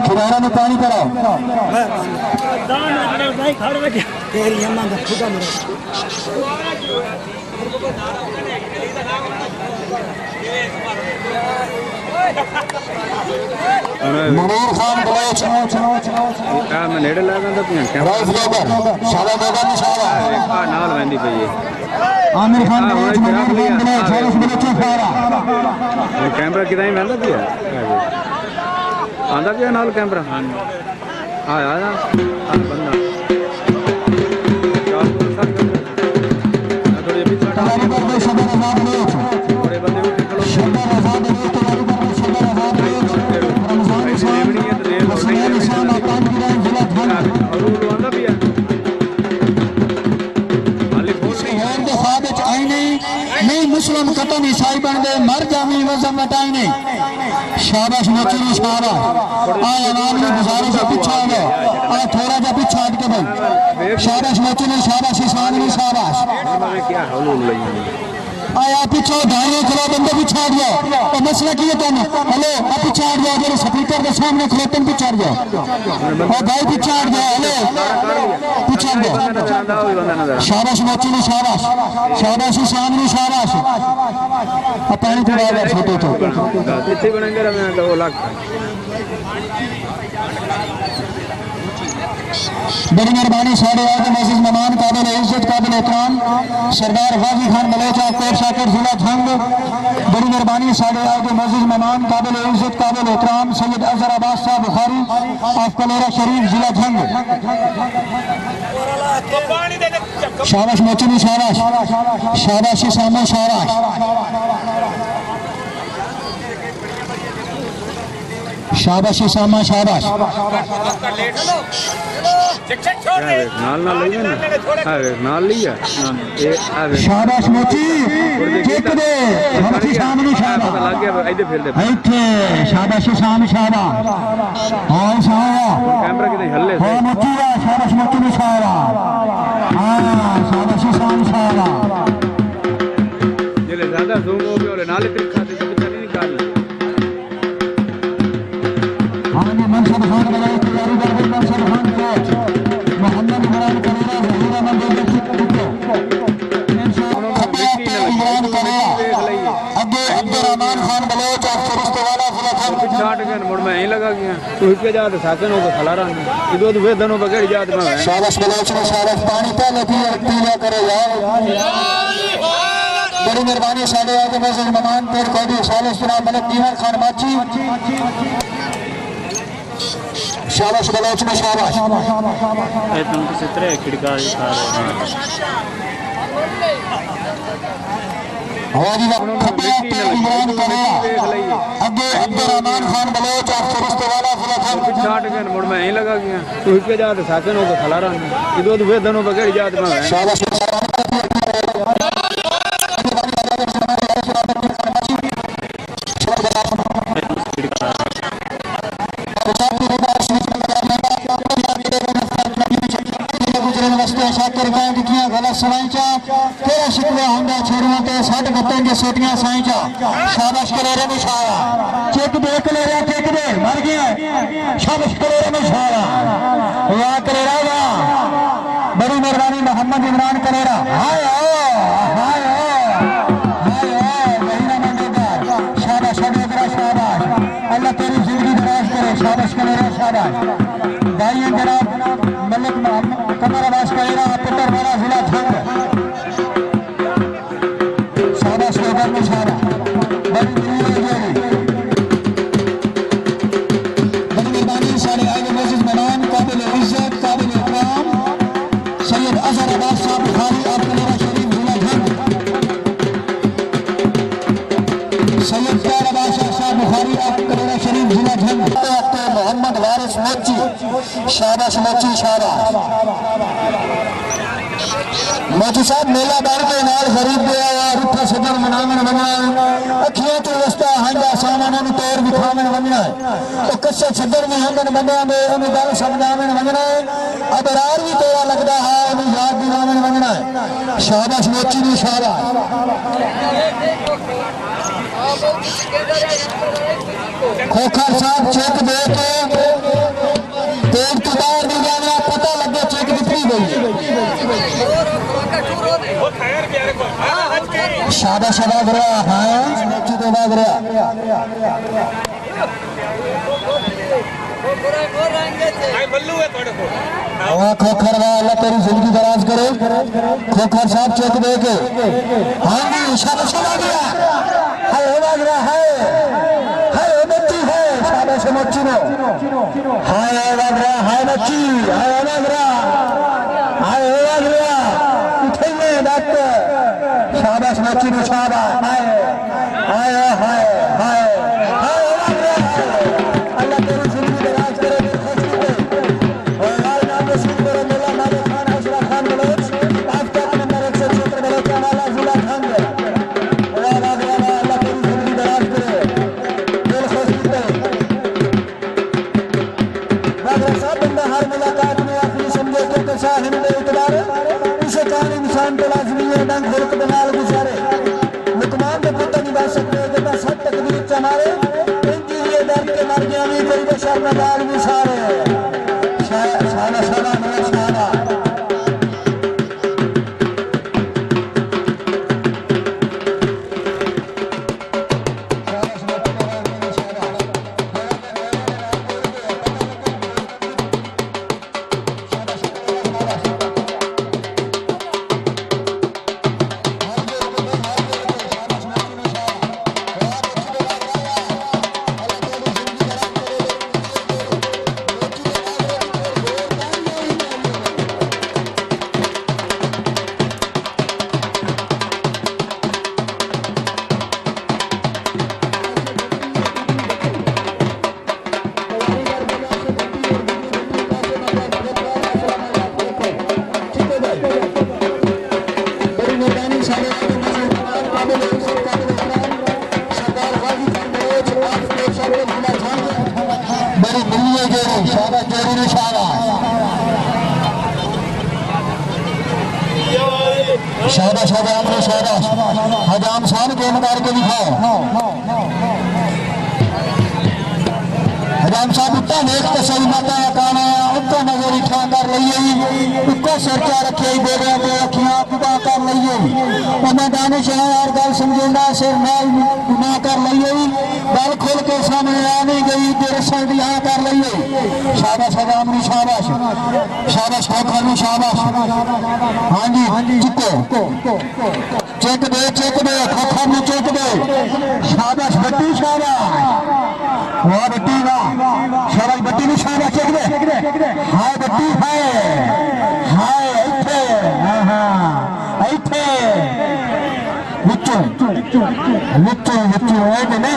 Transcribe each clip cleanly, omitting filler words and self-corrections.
खिलारा में पानी कराओ मुनीर खान बलोच मैं नेड़े लगा तो राइफ लेबर शाला बेगम शाला नाल वेंदी पई है आमिर खान बलोच मुनीर खान बलोच झारस बलोच फारा कैमरा किदाई वेंदा पिया आंदा पिया नाल कैमरा हां आया बंदा मुस्लिम कतन ईसाई बन गए मर जामी वजन मटाई नहीं शाबाश नचनी शाबाश आया नाम ने गुजारे से पीछा आ गए आ थोड़ा सा पीछा हट के भाई शाबाश नचनी शाबाश ईसानी शाबाश क्या आया पीछे दाएं खड़ा बंदे पीछे हट जाओ और मसला की है तुम हेलो आप पीछे हट जाओ जरा स्पीकर के सामने खड़े पीछे हट जाओ और भाई पीछे हट जाओ हेलो पीछे हट जाओ शाबाश नचनी शाबाश शाबाश ईसानी शाबाश पानी थोड़ा छोटे तो कितने बनेंगे मैं तो लाख बड़ी मेहरबानी साढ़े आगे मस्जिद मेहमान काबिल इज्जत काबिल एहतराम सरदार गाजी खान बलोचा कोट शाकिर जिला झंग बड़ी मेहरबानी साढ़े आगे मस्जिद मेहमान काबिल इज्जत काबिल एहतराम सैयद अजहर अब्बास साहब बुखारी ऑफ कलेरा शरीफ जिला झंग शाबाश मोचनी शाबाश शाबाश सामा शाबाश शाबाश सामा शाबाश नाल लिया शाबाश मोची चेक दे हमसी सामने शाबाश लग गया इधर फिर दे इथे शाबाश साम शाबाश हां साया कैमरा किने हल्ले हां मोची शाबाश मोची शाबाश हां शाबाश साम शाबाश ये ज्यादा जूम हो गया और नाले तिरखा से तो नहीं निकाल हां ये मनसब खान बनाई तैयारी कर रहे मनसब खान कोच मोहम्मद इमरान करेरा जहीरा मंदिर के इमरान करेरा अब्दुल रहमान खान बलोच और फरिश्ते वाला फुलखन पिछाट के मोड़ में यहीं लगा गया तू के जा तो सासन हो खलारा इधर तो वे दोनों बगैर जात में शाबाश बलोच ने शाबाश पानी पहले पीला करे यार बड़ी मेहरबानी साढ़े आगे मस्जिद मेहमान पेड़ कौदी सालिस जनाब मलिक दीवान खान माची शाबाश बलोच में शाबाश एकदम से तरह खिड़का हवाजी खब्बे इमरान करेरा अब्दुल रहमान खान बलोच और फरिश्ते वाला फुलखन पिछाट के मोड़ में यहीं लगा गया तू के जा तो सासन हो खलारा इधर तो वे दोनों बगैर जात में शाबाश सोटियां साईचा शाबाश कलेरे में शाया चेक दे कलेरा चेक दे मर गया शाबाश कलेरे में शाया वाह कलेरा वाह बड़ी मेहरबानी मोहम्मद इमरान कलेरा हाय हाय महीना मंगेदार शाबाश कलेरा शाबाश अल्लाह तेरी जिंदगी दराज करे शाबाश कलेरा शाबाश भाई जनाब मलिक मोहम्मद कमर अब्बास कलेरा पुत्र वाला जिला झंग मोहम्मद वारिस मोची शाबाश मोची शाबाश मोची साहब मेला बार के नाल खरीद दिया और उठा सदर मनावन वजना अखियां तो रस्ता हांगा सामान नु तौर दिखावन वजना तो कच्चे सदर में हंगन बंदे में उन गल समझावन वजना अब रार भी तोड़ा लगदा है उन याद दिलावन वजना शाबाश मोची दी शाबाश खोखर साहब चेक दे के पेट तो बाहर नहीं जाना पता लगे चेक कितनी गई शाबाश शाबाश रहा हाँ मोची तो बाग रहा खोखर वाला तेरी जिंदगी दराज करे खोखर साहब चेक दे के हाँ जी शाबाश शाबाश गया हाय बाग रहा है मोची है शाबाश मोची नो हाय बाग रहा हाय मोची हाय बाग रहा उठेंगे डॉक्टर शाबाश मोची नो शाबाश हाय हाय हाय हाय अल्लाह तेरी जिंदगी दराज करे और नाम रसूल मेरा मेला नाम खान हजरा खान बलोच आपका नंबर 170 बलोच वाला जिला खान है अल्लाह तेरी जिंदगी दराज करे दिल खुश करे बागरा साहब बंदा हर मुलाकात में अपनी समझे तो कसा हिंदे इतबार इसे कान इंसान तो लाजमी है डंग खुलक बनाल गुजारे लुकमान के पुत्र निभा सकते हैं जब सब तकदीर चमारे इनकी ये दर्द के मर गया नहीं कोई बशर में दाल गुजारे शाला शाला शाला शाला शाबाश हजाम ने शाबाश हजाम शान के मार के दिखाओ हजाम साहब उत्ता देख तो सही माता काना उत्ता नजर इठा कर लइए उत्ता सरचा रखे बेड़ियां पे अखियां पुका कर लइए मैं दानिश है यार गल समझेंदा सिर नाल ना कर लइए गल खोल के सामने आ नहीं गई तेरे संग यहां कर लइए शाबाश हजाम ने शाबाश शाबाश खोखर ने शाबाश हां जी चुको चेक दे खोखर ने चेक दे शाबाश बट्टी शाबाश वाह बट्टी वाह शाबाश बट्टी ने शाबाश चेक दे हाय बट्टी हाय इथे हां इथे मुच्चो ए ने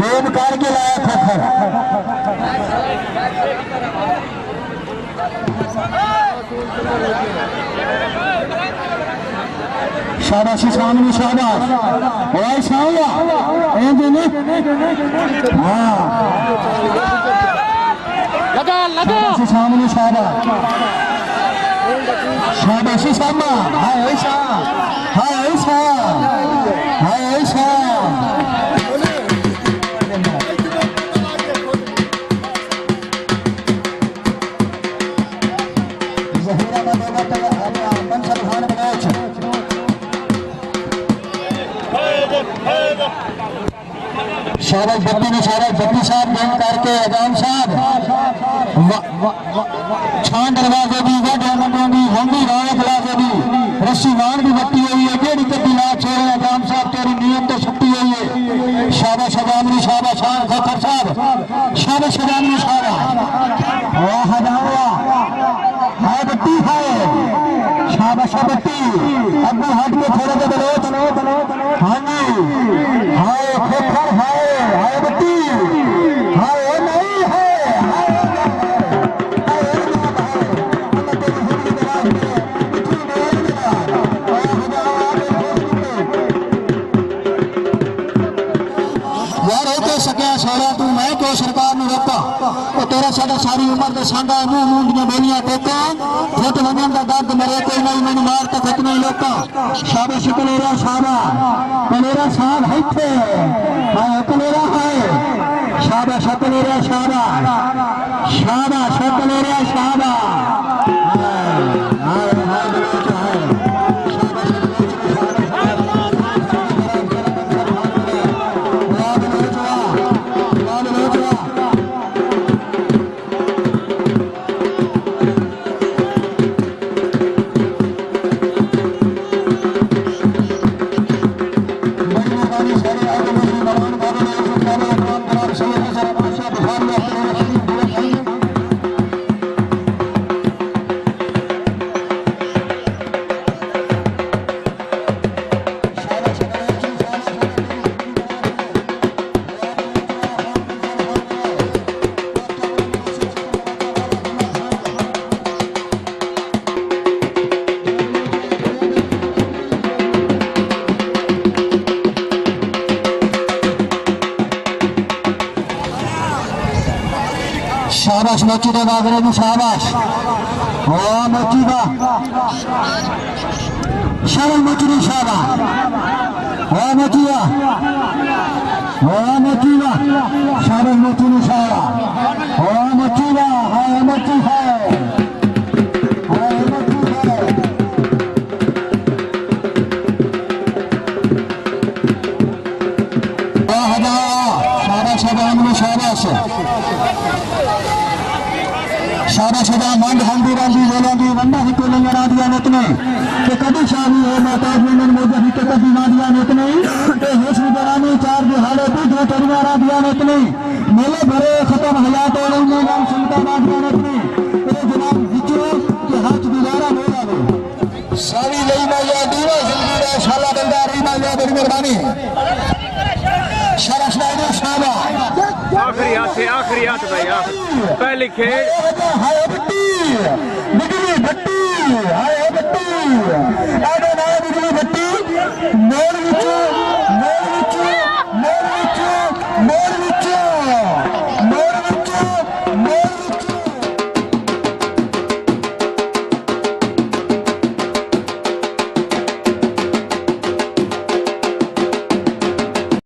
ये निकाल के लाया खोखर शाबाश सामने शाबाश भाई सामने ए देने हां लगा सामने शाबाश सामने हाय ऐसा शाबाश बट्टी ने शाबाश बट्टी साहब गेम करके अजाम साहब छान दरवाजे भी वाडों की होंगी राय दरवाजे भी रस्सी मान भी बट्टी हुई है जेड़ी कभी ना छोड़े अजाम साहब तेरी नीयत तो छुट्टी हुई है शाबाश अजाम ने शाबाश खान खोखर साहब शाबाश अजाम ने शाबाश वाह हाय बट्टी है शाबाश बट्टी अबू हट के थोड़े के बलोच हाँ जी हाय खोखर हाय बट्टी हाय नहीं है छोड़ा तू मैं क्यों सरकार ने रोका वो तेरा साडा सारी उम्र के सांगा मुंह मुंह दी बोलियां टेका फुट वंजन दा दर्द मरे कोई नहीं मैनू मार तक खत नहीं लोका शाबाश कलेरा साहब हिथे हां कलेरा है शाबाश कलेरा शाबाश कलेरा शाबाश मोची दे बागरे दी शाबाश ओ मोची दा शाबाश मोची दी शाबाश ओ मोची दा शाबाश मोची दी शाबाश ओ मोची दा हाय मोची है शाबाश मंड हल्दी रंदी बोलंदी वंडा ही को लंगर आ दिया नेतने के कभी शादी हो माता जीवन मोजा ही के कभी ना दिया नेतने के होश दरानी चार दिहाड़े भी दो टरिया रा दिया नेतने मेले भरे खत्म हयात और में नाम सुनता ना दिया नेतने ए जनाब विचो के हाथ गुजारा हो जावे सारी लई माया दीवा जिंदगी दा शाला बंदा री माया बड़ी मेहरबानी शाबाश शाबाश आखिरी हाथ भाई पहली खेल हाय बट्टी बिजली बट्टी हाय बट्टी आडे ना बिजली बट्टी मोर विच